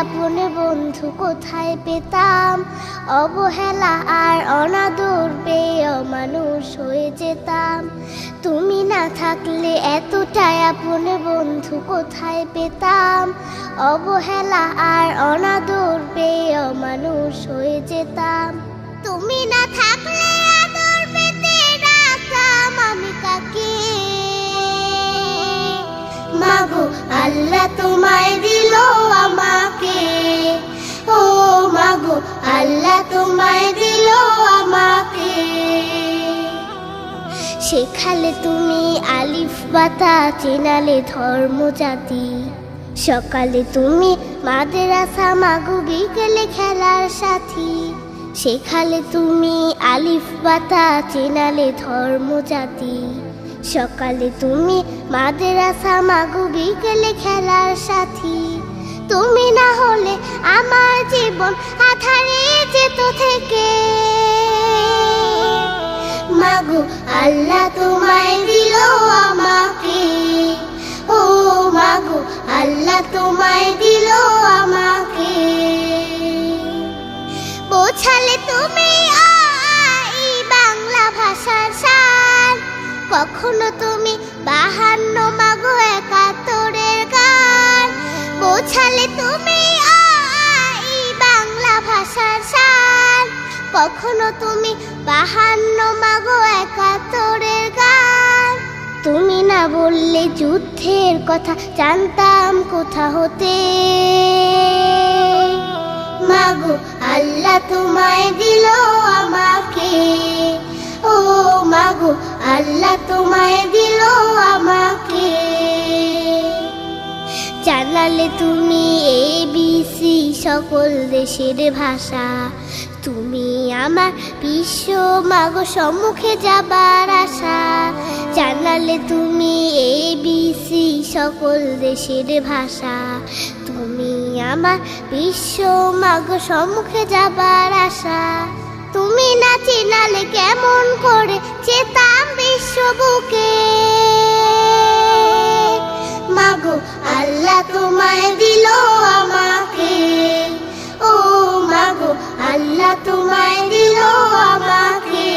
আপন বন্ধু কোথায় পেতাম, অবহেলা আর অনাদর পেয়ে অমানুষ হয়ে যেতাম। তুমি না থাকলে এতটাই আপন বন্ধু কোথায় পেতাম, অবহেলা আর অনাদর পেয়ে অমানুষ হয়ে যেতাম। তুমি না থাকলে আদর পেতে ডাকতাম আমি কাকে, মাগো আল্লাহ তোমায় দিল আমাকে, ও মাগো আল্লাহ তোমায় দিল আমাকে। শেখালে তুমি আলিফ বাতা, চেনালে ধর্ম জাতি, সকালে তুমি মাদ্রাসা, মাগো বিকেলে খেলার সাথী। শেখালে তুমি আলিফ বাতা, চেনালে ধর্ম জাতি, সকালে তুমি মাদ্রাসা, মাগো বিকেলে খেলার সাথী। তুমি না হলে আমার জীবন আধারে যেত থেকে, মাগো আল্লাহ তোমায় দিল আমাকে, ও মাগো আল্লাহ তোমায় দিল আমাকে। বোঝালে তুমি এই বাংলা ভাষার সার, কখনো তুমি 52 মাগো 71-এর গান। বোঝালে তুমি এই বাংলা ভাষার সার, কখনো তুমি 52 মাগো 71-এর গান। তুমি না বললে যুদ্ধের কথা জানতাম কোথা হতে, মাগো আল্লাহ তোমায় দিল আমাকে, ও মাগো আল্লাহ তোমায় দিল আমাকে। জানালে তুমি ABC সকল দেশের ভাষা, তুমি আমার বিশ্ব মাগো সম্মুখে যাবার আশা। জানালে তুমি ABC সকল দেশের ভাষা, তুমি আমার বিশ্ব মাগো সম্মুখে যাবার আশা। তুমি না চিনালে কেমন করে যেতাম বিশ্ব বুকে, মাগো আল্লাহ তোমায় দিল আমাকে, ও মাগো আল্লাহ তোমায় দিল আমাকে।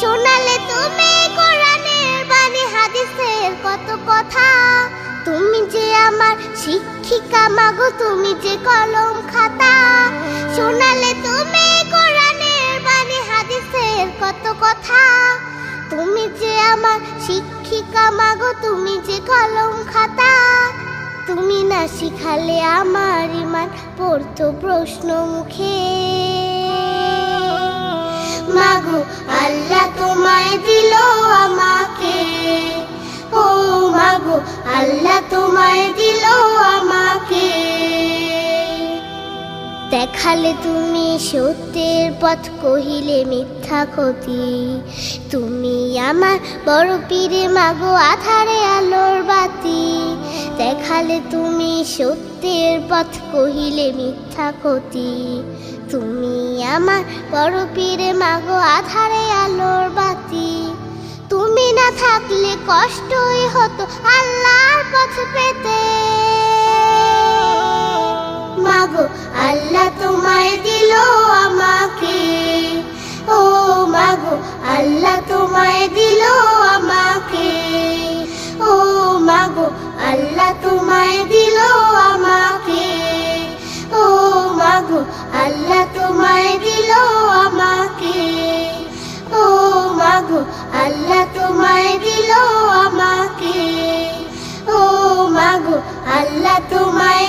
শোনালে তুমি কোরআনের বাণী, হাদিসের কত কথা, তুমি যে আমার শিক্ষিকা মাগো, তুমি যে কলম খাতা। শোনালে তুমি কোরআনের বাণী, হাদিসের কত কথা, তুমি যে আমার শিক্ষিকা মাগো, তুমি যে কলম খাতা। তুমি না শিখালে আমার ইমান পড়তো প্রশ্ন মুখে, মাগো আল্লাহ তোমায় দিল আমাকে, ও মাগো আল্লাহ তোমায় দিল আমাকে। দেখালে তুমি সত্যের পথ, কহিলে মিথ্যা ক্ষতি, তুমি আমার বড় পীরে মাগো আধারে আলোর বাতি। দেখালে তুমি সত্যের পথ, কহিলে মিথ্যা ক্ষতি, তুমি আমার বড় পীরে মাগো আধারে আলোর বাতি। তুমি না থাকলে কষ্টই হতো আল্লাহর পথ পেতে, মাগো আল্লাহ তোমায় দিল আমাকে, ও মাগো আল্লাহ তোমায় দিল আমাকে, ও মাগো আল্লাহ তোমায় দিল আমাকে, ও মাগো আল্লাহ তোমায় দিল আমাকে, ও মাগো আল্লাহ তোমায় দিল আমাকে, ও মাগো আল্লাহ তোমায়